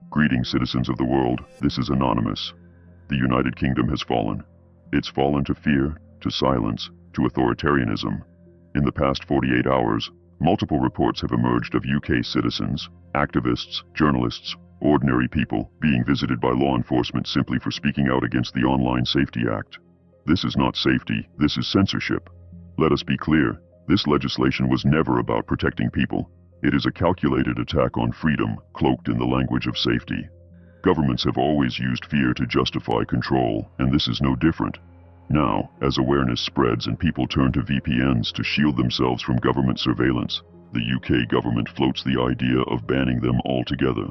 Greetings, citizens of the world. This is Anonymous. The United Kingdom has fallen. It's fallen to fear, to silence, to authoritarianism. In the past 48 hours, multiple reports have emerged of UK citizens, activists, journalists, ordinary people being visited by law enforcement simply for speaking out against the Online Safety Act. This is not safety, this is censorship. Let us be clear, this legislation was never about protecting people. It is a calculated attack on freedom, cloaked in the language of safety. Governments have always used fear to justify control, and this is no different. Now, as awareness spreads and people turn to VPNs to shield themselves from government surveillance, the UK government floats the idea of banning them altogether.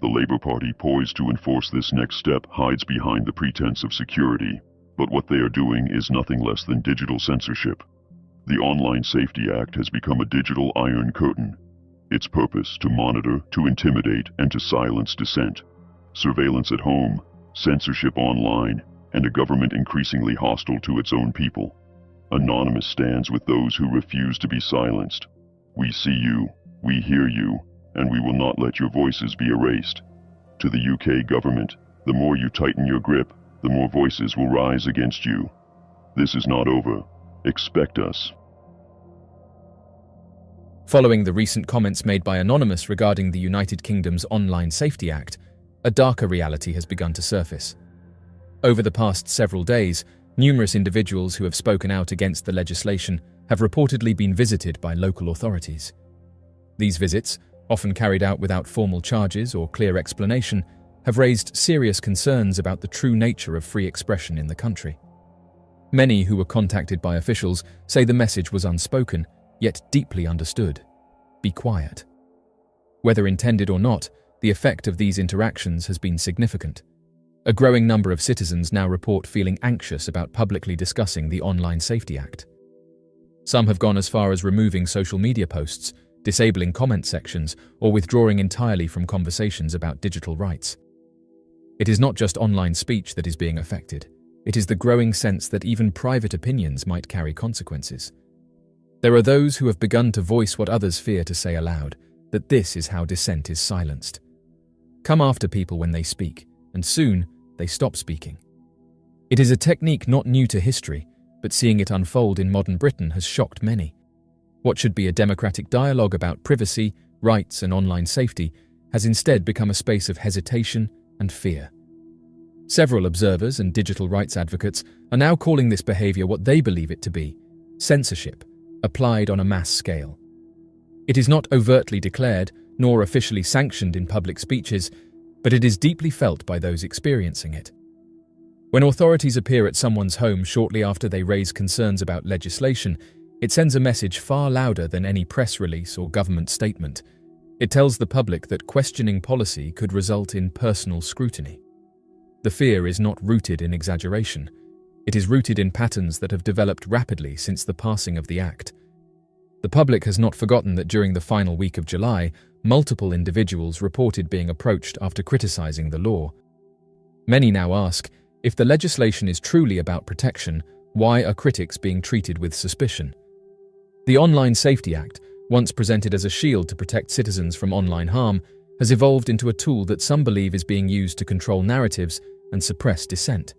The Labour Party, poised to enforce this next step, hides behind the pretense of security. But what they are doing is nothing less than digital censorship. The Online Safety Act has become a digital iron curtain. Its purpose to monitor, to intimidate, and to silence dissent. Surveillance at home, censorship online, and a government increasingly hostile to its own people. Anonymous stands with those who refuse to be silenced. We see you, we hear you, and we will not let your voices be erased. To the UK government, the more you tighten your grip, the more voices will rise against you. This is not over. Expect us. Following the recent comments made by Anonymous regarding the United Kingdom's Online Safety Act, a darker reality has begun to surface. Over the past several days, numerous individuals who have spoken out against the legislation have reportedly been visited by local authorities. These visits, often carried out without formal charges or clear explanation, have raised serious concerns about the true nature of free expression in the country. Many who were contacted by officials say the message was unspoken, yet deeply understood. Be quiet. Whether intended or not, the effect of these interactions has been significant. A growing number of citizens now report feeling anxious about publicly discussing the Online Safety Act. Some have gone as far as removing social media posts, disabling comment sections, or withdrawing entirely from conversations about digital rights. It is not just online speech that is being affected. It is the growing sense that even private opinions might carry consequences. There are those who have begun to voice what others fear to say aloud, that this is how dissent is silenced. Come after people when they speak, and soon they stop speaking. It is a technique not new to history, but seeing it unfold in modern Britain has shocked many. What should be a democratic dialogue about privacy, rights, and online safety has instead become a space of hesitation and fear. Several observers and digital rights advocates are now calling this behavior what they believe it to be: censorship, applied on a mass scale. It is not overtly declared, nor officially sanctioned in public speeches, but it is deeply felt by those experiencing it. When authorities appear at someone's home shortly after they raise concerns about legislation, it sends a message far louder than any press release or government statement. It tells the public that questioning policy could result in personal scrutiny. The fear is not rooted in exaggeration. It is rooted in patterns that have developed rapidly since the passing of the Act. The public has not forgotten that during the final week of July, multiple individuals reported being approached after criticizing the law. Many now ask, if the legislation is truly about protection, why are critics being treated with suspicion? The Online Safety Act, once presented as a shield to protect citizens from online harm, has evolved into a tool that some believe is being used to control narratives and suppress dissent.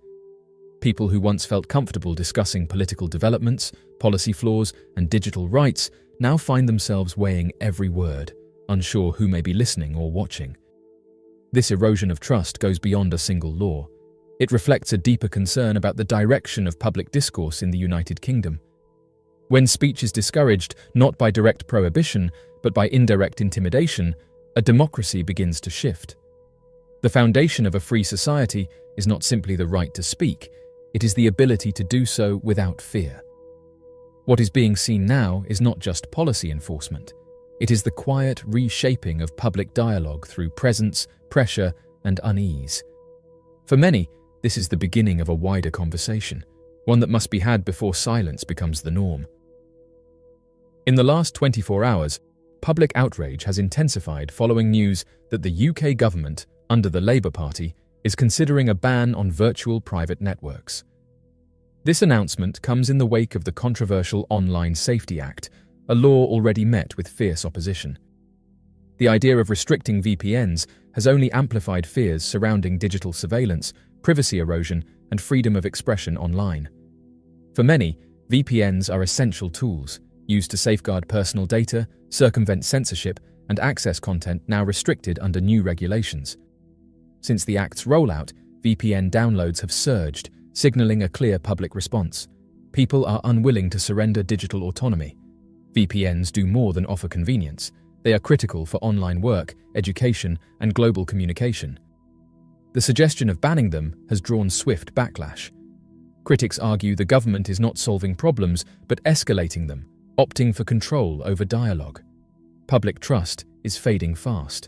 People who once felt comfortable discussing political developments, policy flaws, and digital rights now find themselves weighing every word, unsure who may be listening or watching. This erosion of trust goes beyond a single law. It reflects a deeper concern about the direction of public discourse in the United Kingdom. When speech is discouraged not by direct prohibition, but by indirect intimidation, a democracy begins to shift. The foundation of a free society is not simply the right to speak, it is the ability to do so without fear. What is being seen now is not just policy enforcement. It is the quiet reshaping of public dialogue through presence, pressure, and unease. For many, this is the beginning of a wider conversation, one that must be had before silence becomes the norm. In the last 24 hours, public outrage has intensified following news that the UK government, under the Labour Party, is considering a ban on virtual private networks. This announcement comes in the wake of the controversial Online Safety Act, a law already met with fierce opposition. The idea of restricting VPNs has only amplified fears surrounding digital surveillance, privacy erosion, and freedom of expression online. For many, VPNs are essential tools, used to safeguard personal data, circumvent censorship, and access content now restricted under new regulations. Since the Act's rollout, VPN downloads have surged, signaling a clear public response. People are unwilling to surrender digital autonomy. VPNs do more than offer convenience. They are critical for online work, education, and global communication. The suggestion of banning them has drawn swift backlash. Critics argue the government is not solving problems, but escalating them, opting for control over dialogue. Public trust is fading fast.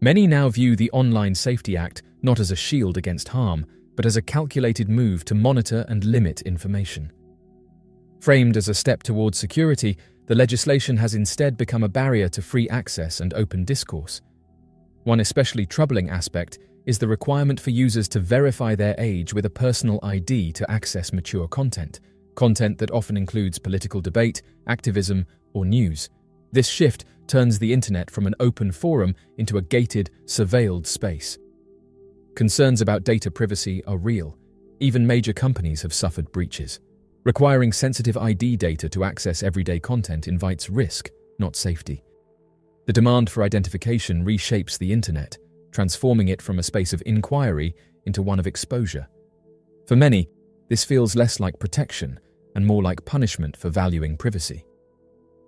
Many now view the Online Safety Act not as a shield against harm, but as a calculated move to monitor and limit information. Framed as a step towards security, the legislation has instead become a barrier to free access and open discourse. One especially troubling aspect is the requirement for users to verify their age with a personal ID to access mature content that often includes political debate, activism, or news. This shift turns the internet from an open forum into a gated, surveilled space. Concerns about data privacy are real. Even major companies have suffered breaches. Requiring sensitive ID data to access everyday content invites risk, not safety. The demand for identification reshapes the internet, transforming it from a space of inquiry into one of exposure. For many, this feels less like protection and more like punishment for valuing privacy.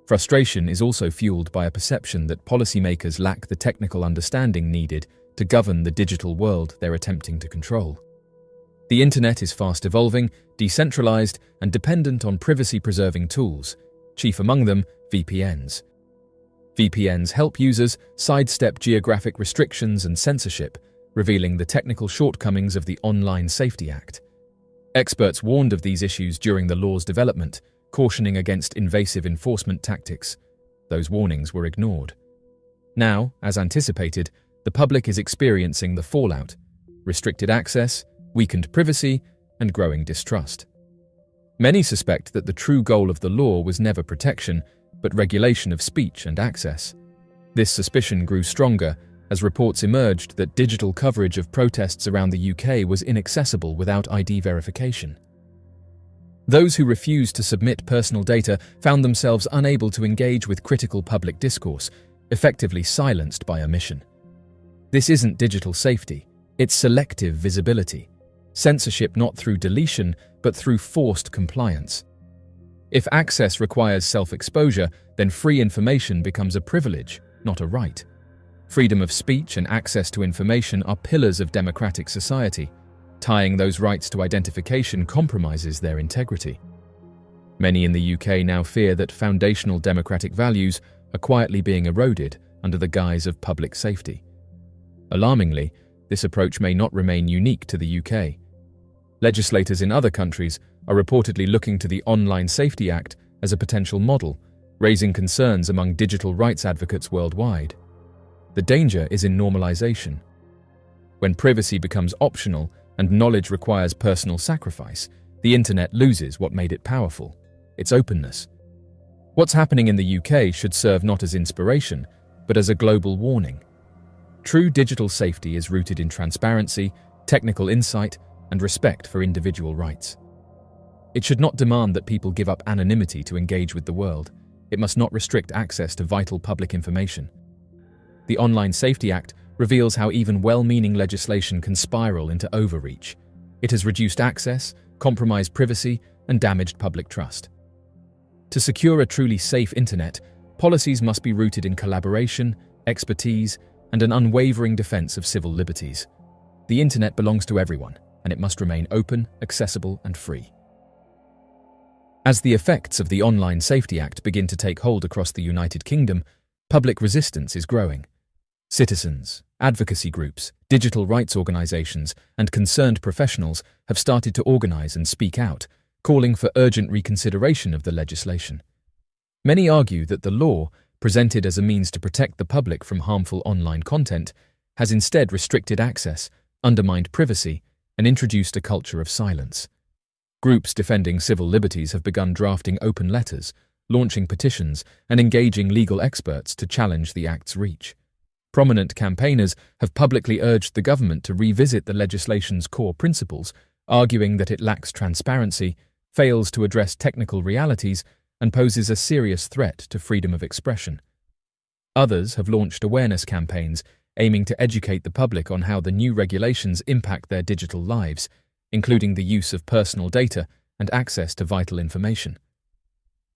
Frustration is also fueled by a perception that policymakers lack the technical understanding needed to govern the digital world they're attempting to control. The internet is fast evolving, decentralized, and dependent on privacy-preserving tools, chief among them VPNs. VPNs help users sidestep geographic restrictions and censorship, revealing the technical shortcomings of the Online Safety Act. Experts warned of these issues during the law's development, cautioning against invasive enforcement tactics. Those warnings were ignored. Now, as anticipated, the public is experiencing the fallout: restricted access, weakened privacy, and growing distrust. Many suspect that the true goal of the law was never protection, but regulation of speech and access. This suspicion grew stronger as reports emerged that digital coverage of protests around the UK was inaccessible without ID verification. Those who refused to submit personal data found themselves unable to engage with critical public discourse, effectively silenced by omission. This isn't digital safety, it's selective visibility. Censorship not through deletion, but through forced compliance. If access requires self-exposure, then free information becomes a privilege, not a right. Freedom of speech and access to information are pillars of democratic society. Tying those rights to identification compromises their integrity. Many in the UK now fear that foundational democratic values are quietly being eroded under the guise of public safety. Alarmingly, this approach may not remain unique to the UK. Legislators in other countries are reportedly looking to the Online Safety Act as a potential model, raising concerns among digital rights advocates worldwide. The danger is in normalization. When privacy becomes optional and knowledge requires personal sacrifice, the internet loses what made it powerful: its openness. What's happening in the UK should serve not as inspiration, but as a global warning. True digital safety is rooted in transparency, technical insight, and respect for individual rights. It should not demand that people give up anonymity to engage with the world. It must not restrict access to vital public information. The Online Safety Act reveals how even well-meaning legislation can spiral into overreach. It has reduced access, compromised privacy, and damaged public trust. To secure a truly safe internet, policies must be rooted in collaboration, expertise, and an unwavering defense of civil liberties. The internet belongs to everyone, and it must remain open, accessible, and free. As the effects of the Online Safety Act begin to take hold across the United Kingdom, public resistance is growing. Citizens, advocacy groups, digital rights organisations, and concerned professionals have started to organise and speak out, calling for urgent reconsideration of the legislation. Many argue that the law, presented as a means to protect the public from harmful online content, has instead restricted access, undermined privacy, and introduced a culture of silence. Groups defending civil liberties have begun drafting open letters, launching petitions, and engaging legal experts to challenge the Act's reach. Prominent campaigners have publicly urged the government to revisit the legislation's core principles, arguing that it lacks transparency, fails to address technical realities, and poses a serious threat to freedom of expression. Others have launched awareness campaigns aiming to educate the public on how the new regulations impact their digital lives, including the use of personal data and access to vital information.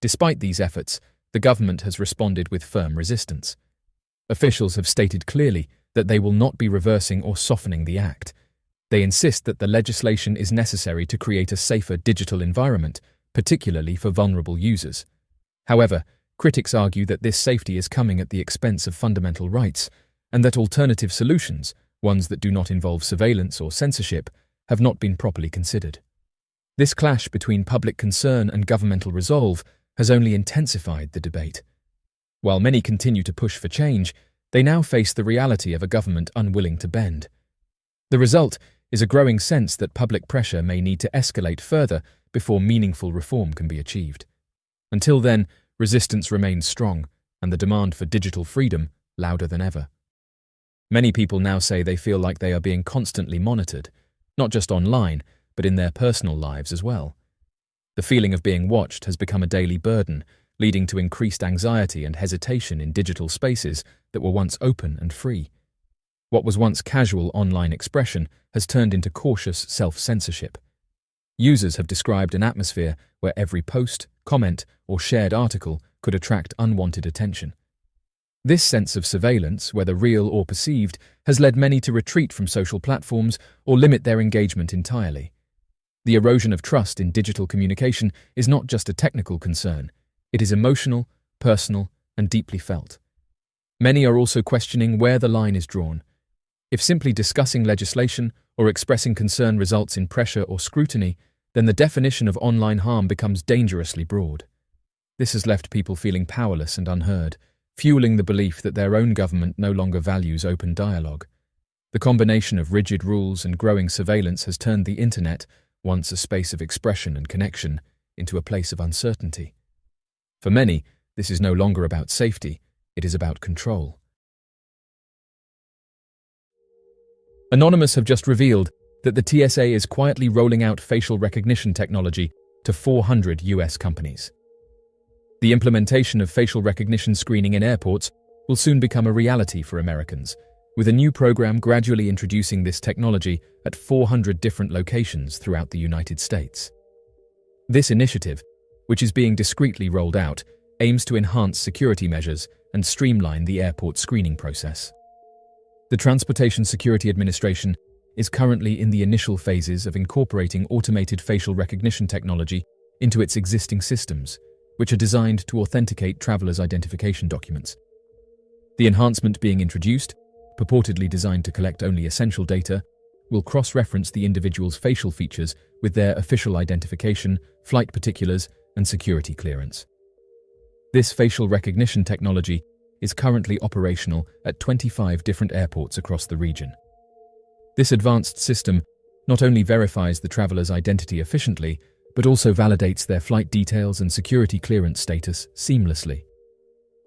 Despite these efforts, the government has responded with firm resistance. Officials have stated clearly that they will not be reversing or softening the Act. They insist that the legislation is necessary to create a safer digital environment, particularly for vulnerable users. However, critics argue that this safety is coming at the expense of fundamental rights, and that alternative solutions, ones that do not involve surveillance or censorship, have not been properly considered. This clash between public concern and governmental resolve has only intensified the debate. While many continue to push for change, they now face the reality of a government unwilling to bend. The result is a growing sense that public pressure may need to escalate further before meaningful reform can be achieved. Until then, resistance remains strong, and the demand for digital freedom louder than ever. Many people now say they feel like they are being constantly monitored, not just online, but in their personal lives as well. The feeling of being watched has become a daily burden, leading to increased anxiety and hesitation in digital spaces that were once open and free. What was once casual online expression has turned into cautious self-censorship. Users have described an atmosphere where every post, comment, or shared article could attract unwanted attention. This sense of surveillance, whether real or perceived, has led many to retreat from social platforms or limit their engagement entirely. The erosion of trust in digital communication is not just a technical concern. It is emotional, personal, and deeply felt. Many are also questioning where the line is drawn. If simply discussing legislation or expressing concern results in pressure or scrutiny, then the definition of online harm becomes dangerously broad. This has left people feeling powerless and unheard, fueling the belief that their own government no longer values open dialogue. The combination of rigid rules and growing surveillance has turned the internet, once a space of expression and connection, into a place of uncertainty. For many, this is no longer about safety, it is about control. Anonymous have just revealed that the TSA is quietly rolling out facial recognition technology to 400 US companies. The implementation of facial recognition screening in airports will soon become a reality for Americans, with a new program gradually introducing this technology at 400 different locations throughout the United States. This initiative, which is being discreetly rolled out, aims to enhance security measures and streamline the airport screening process. The Transportation Security Administration is currently in the initial phases of incorporating automated facial recognition technology into its existing systems, which are designed to authenticate travelers' identification documents. The enhancement being introduced, purportedly designed to collect only essential data, will cross-reference the individual's facial features with their official identification, flight particulars, and security clearance. This facial recognition technology is currently operational at 25 different airports across the region. This advanced system not only verifies the traveler's identity efficiently, but also validates their flight details and security clearance status seamlessly.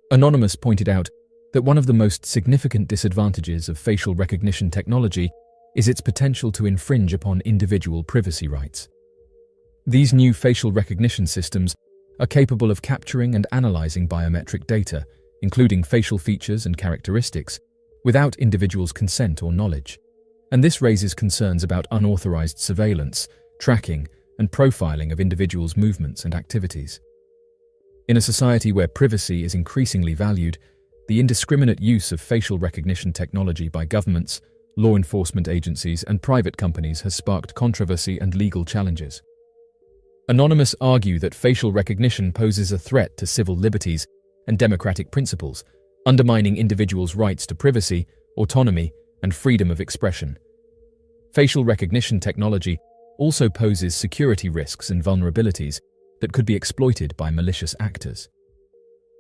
Anonymous pointed out that one of the most significant disadvantages of facial recognition technology is its potential to infringe upon individual privacy rights. These new facial recognition systems are capable of capturing and analyzing biometric data, including facial features and characteristics, without individuals' consent or knowledge. And this raises concerns about unauthorized surveillance, tracking, and profiling of individuals' movements and activities. In a society where privacy is increasingly valued, the indiscriminate use of facial recognition technology by governments, law enforcement agencies, and private companies has sparked controversy and legal challenges. Anonymous argue that facial recognition poses a threat to civil liberties and democratic principles, undermining individuals' rights to privacy, autonomy, and freedom of expression. Facial recognition technology also poses security risks and vulnerabilities that could be exploited by malicious actors.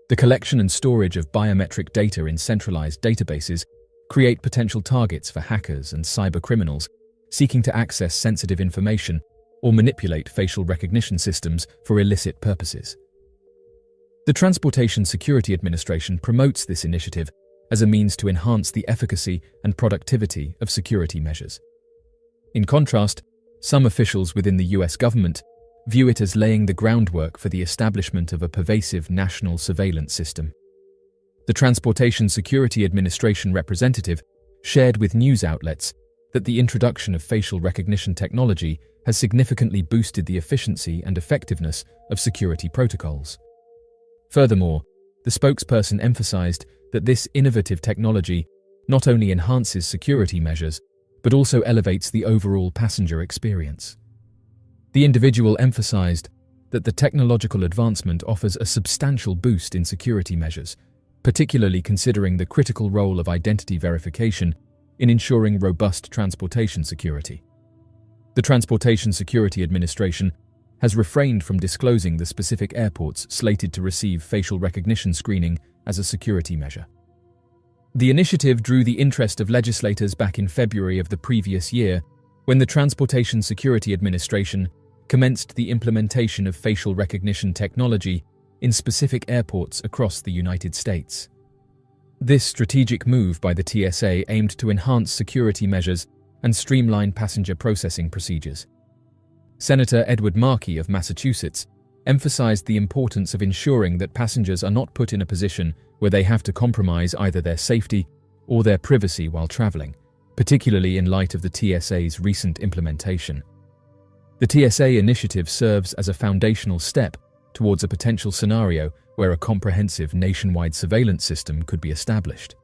The collection and storage of biometric data in centralized databases create potential targets for hackers and cybercriminals seeking to access sensitive information or manipulate facial recognition systems for illicit purposes. The Transportation Security Administration promotes this initiative as a means to enhance the efficacy and productivity of security measures. In contrast, some officials within the US government view it as laying the groundwork for the establishment of a pervasive national surveillance system. The Transportation Security Administration representative shared with news outlets that the introduction of facial recognition technology has significantly boosted the efficiency and effectiveness of security protocols. Furthermore, the spokesperson emphasized that this innovative technology not only enhances security measures, but also elevates the overall passenger experience. The individual emphasized that the technological advancement offers a substantial boost in security measures, particularly considering the critical role of identity verification in ensuring robust transportation security. The Transportation Security Administration has refrained from disclosing the specific airports slated to receive facial recognition screening as a security measure. The initiative drew the interest of legislators back in February of the previous year, when the Transportation Security Administration commenced the implementation of facial recognition technology in specific airports across the United States. This strategic move by the TSA aimed to enhance security measures and streamline passenger processing procedures. Senator Edward Markey of Massachusetts emphasized the importance of ensuring that passengers are not put in a position where they have to compromise either their safety or their privacy while traveling, particularly in light of the TSA's recent implementation. The TSA initiative serves as a foundational step towards a potential scenario where a comprehensive nationwide surveillance system could be established.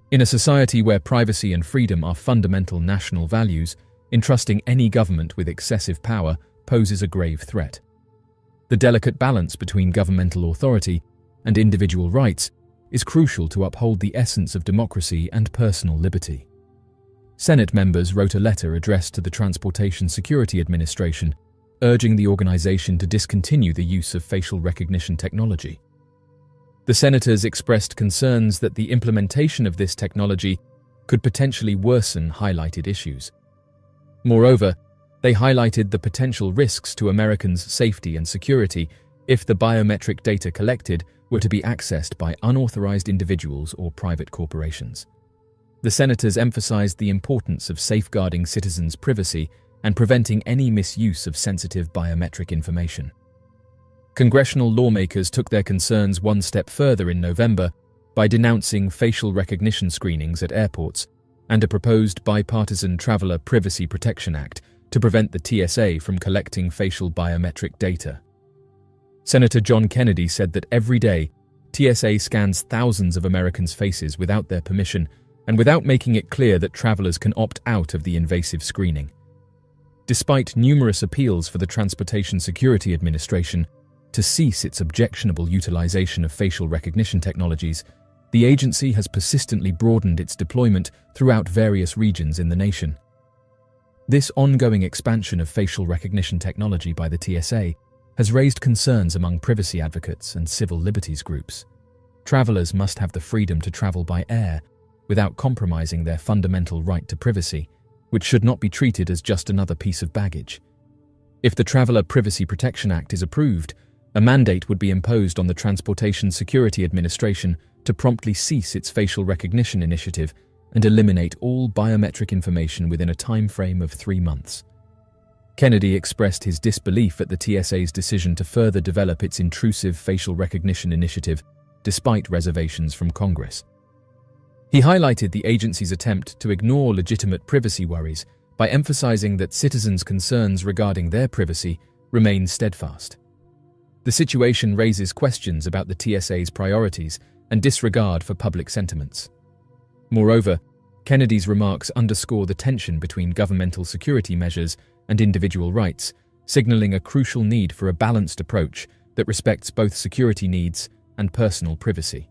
In a society where privacy and freedom are fundamental national values, entrusting any government with excessive power poses a grave threat. The delicate balance between governmental authority and individual rights is crucial to uphold the essence of democracy and personal liberty. Senate members wrote a letter addressed to the Transportation Security Administration, urging the organization to discontinue the use of facial recognition technology. The senators expressed concerns that the implementation of this technology could potentially worsen highlighted issues. Moreover, they highlighted the potential risks to Americans' safety and security if the biometric data collected were to be accessed by unauthorized individuals or private corporations. The senators emphasized the importance of safeguarding citizens' privacy and preventing any misuse of sensitive biometric information. Congressional lawmakers took their concerns one step further in November by denouncing facial recognition screenings at airports and a proposed bipartisan Traveler Privacy Protection Act to prevent the TSA from collecting facial biometric data. Senator John Kennedy said that every day, TSA scans thousands of Americans' faces without their permission and without making it clear that travelers can opt out of the invasive screening. Despite numerous appeals for the Transportation Security Administration to cease its objectionable utilization of facial recognition technologies, the agency has persistently broadened its deployment throughout various regions in the nation. This ongoing expansion of facial recognition technology by the TSA has raised concerns among privacy advocates and civil liberties groups. Travelers must have the freedom to travel by air without compromising their fundamental right to privacy, which should not be treated as just another piece of baggage. If the Traveler Privacy Protection Act is approved, a mandate would be imposed on the Transportation Security Administration to promptly cease its facial recognition initiative and eliminate all biometric information within a time frame of 3 months. Kennedy expressed his disbelief at the TSA's decision to further develop its intrusive facial recognition initiative, despite reservations from Congress. He highlighted the agency's attempt to ignore legitimate privacy worries by emphasizing that citizens' concerns regarding their privacy remain steadfast. The situation raises questions about the TSA's priorities and disregard for public sentiments. Moreover, Kennedy's remarks underscore the tension between governmental security measures and individual rights, signaling a crucial need for a balanced approach that respects both security needs and personal privacy.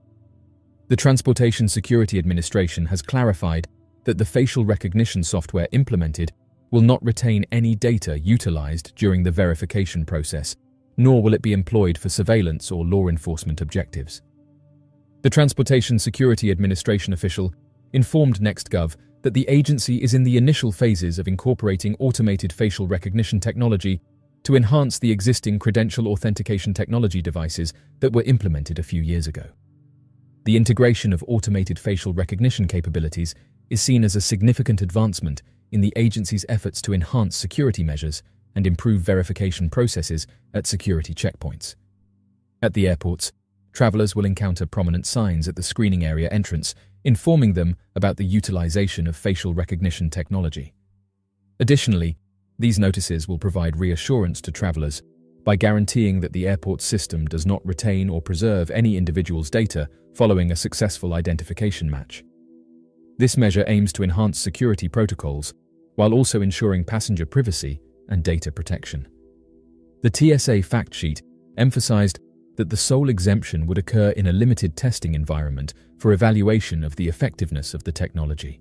The Transportation Security Administration has clarified that the facial recognition software implemented will not retain any data utilized during the verification process, nor will it be employed for surveillance or law enforcement objectives. The Transportation Security Administration official informed NextGov that the agency is in the initial phases of incorporating automated facial recognition technology to enhance the existing credential authentication technology devices that were implemented a few years ago. The integration of automated facial recognition capabilities is seen as a significant advancement in the agency's efforts to enhance security measures and improve verification processes at security checkpoints. At the airports, travelers will encounter prominent signs at the screening area entrance, informing them about the utilization of facial recognition technology. Additionally, these notices will provide reassurance to travelers by guaranteeing that the airport system does not retain or preserve any individual's data following a successful identification match. This measure aims to enhance security protocols while also ensuring passenger privacy and data protection. The TSA fact sheet emphasized that the sole exemption would occur in a limited testing environment for evaluation of the effectiveness of the technology.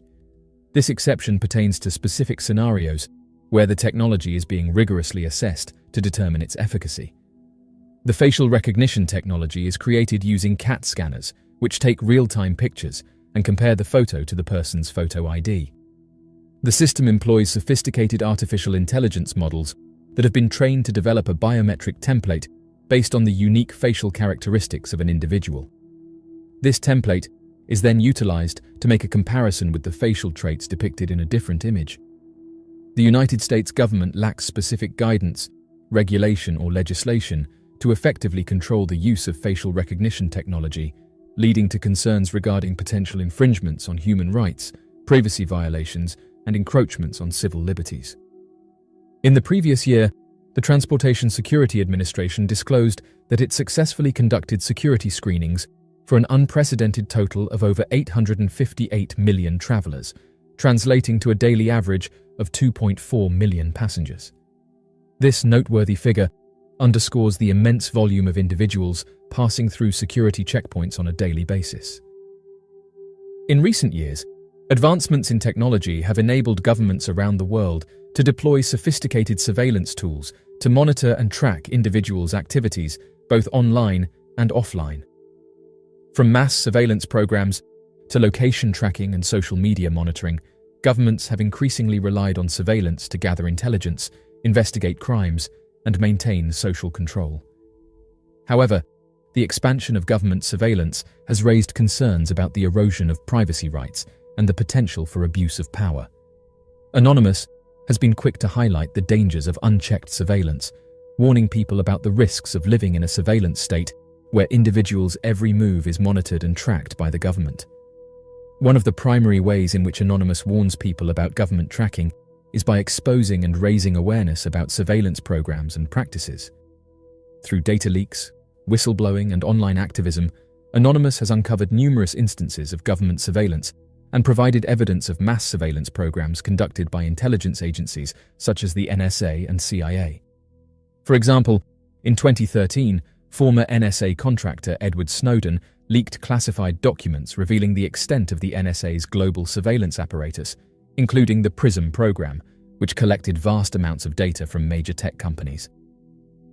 This exception pertains to specific scenarios where the technology is being rigorously assessed to determine its efficacy. The facial recognition technology is created using CAT scanners, which take real-time pictures and compare the photo to the person's photo ID. The system employs sophisticated artificial intelligence models that have been trained to develop a biometric template based on the unique facial characteristics of an individual. This template is then utilized to make a comparison with the facial traits depicted in a different image. The United States government lacks specific guidance, regulation, or legislation to effectively control the use of facial recognition technology, leading to concerns regarding potential infringements on human rights, privacy violations, and encroachments on civil liberties. In the previous year, the Transportation Security Administration disclosed that it successfully conducted security screenings for an unprecedented total of over 858 million travelers, translating to a daily average of 2.4 million passengers. This noteworthy figure underscores the immense volume of individuals passing through security checkpoints on a daily basis. In recent years, advancements in technology have enabled governments around the world to deploy sophisticated surveillance tools to monitor and track individuals' activities, both online and offline. From mass surveillance programs to location tracking and social media monitoring, governments have increasingly relied on surveillance to gather intelligence, investigate crimes, and maintain social control. However, the expansion of government surveillance has raised concerns about the erosion of privacy rights and the potential for abuse of power. Anonymous has been quick to highlight the dangers of unchecked surveillance, warning people about the risks of living in a surveillance state where individuals' every move is monitored and tracked by the government. One of the primary ways in which Anonymous warns people about government tracking is by exposing and raising awareness about surveillance programs and practices. Through data leaks, whistleblowing, and online activism, Anonymous has uncovered numerous instances of government surveillance and provided evidence of mass surveillance programs conducted by intelligence agencies such as the NSA and CIA. For example, in 2013, former NSA contractor Edward Snowden leaked classified documents revealing the extent of the NSA's global surveillance apparatus, including the PRISM program, which collected vast amounts of data from major tech companies.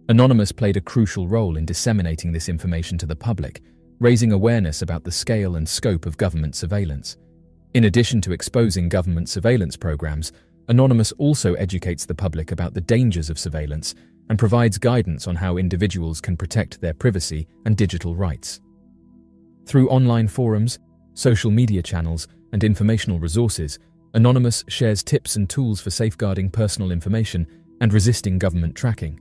Anonymous played a crucial role in disseminating this information to the public, raising awareness about the scale and scope of government surveillance. In addition to exposing government surveillance programs, Anonymous also educates the public about the dangers of surveillance and provides guidance on how individuals can protect their privacy and digital rights. Through online forums, social media channels, and informational resources, Anonymous shares tips and tools for safeguarding personal information and resisting government tracking.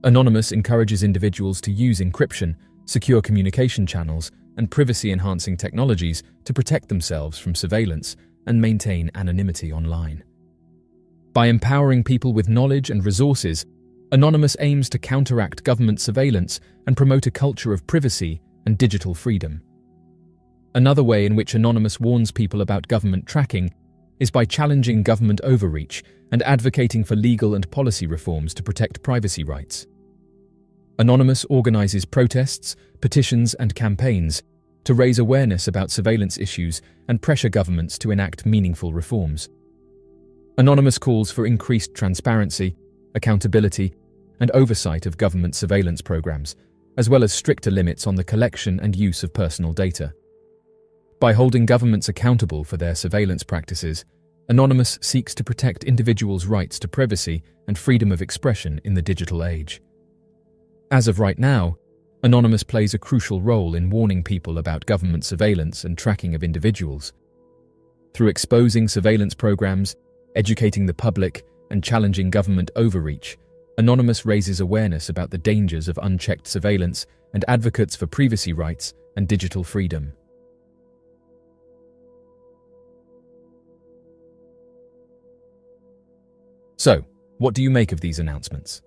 Anonymous encourages individuals to use encryption, secure communication channels, and privacy-enhancing technologies to protect themselves from surveillance and maintain anonymity online. By empowering people with knowledge and resources, Anonymous aims to counteract government surveillance and promote a culture of privacy and digital freedom. Another way in which Anonymous warns people about government tracking is by challenging government overreach and advocating for legal and policy reforms to protect privacy rights. Anonymous organizes protests, petitions, and campaigns to raise awareness about surveillance issues and pressure governments to enact meaningful reforms. Anonymous calls for increased transparency, accountability, and oversight of government surveillance programs, as well as stricter limits on the collection and use of personal data. By holding governments accountable for their surveillance practices, Anonymous seeks to protect individuals' rights to privacy and freedom of expression in the digital age. As of right now, Anonymous plays a crucial role in warning people about government surveillance and tracking of individuals. Through exposing surveillance programs, educating the public, and challenging government overreach, Anonymous raises awareness about the dangers of unchecked surveillance and advocates for privacy rights and digital freedom. So, what do you make of these announcements?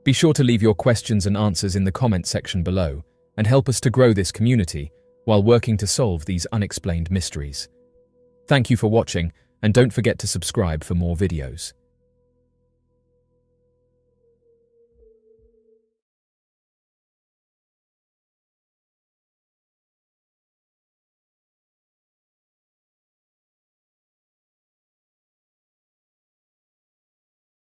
Be sure to leave your questions and answers in the comment section below and help us to grow this community while working to solve these unexplained mysteries. Thank you for watching, and don't forget to subscribe for more videos.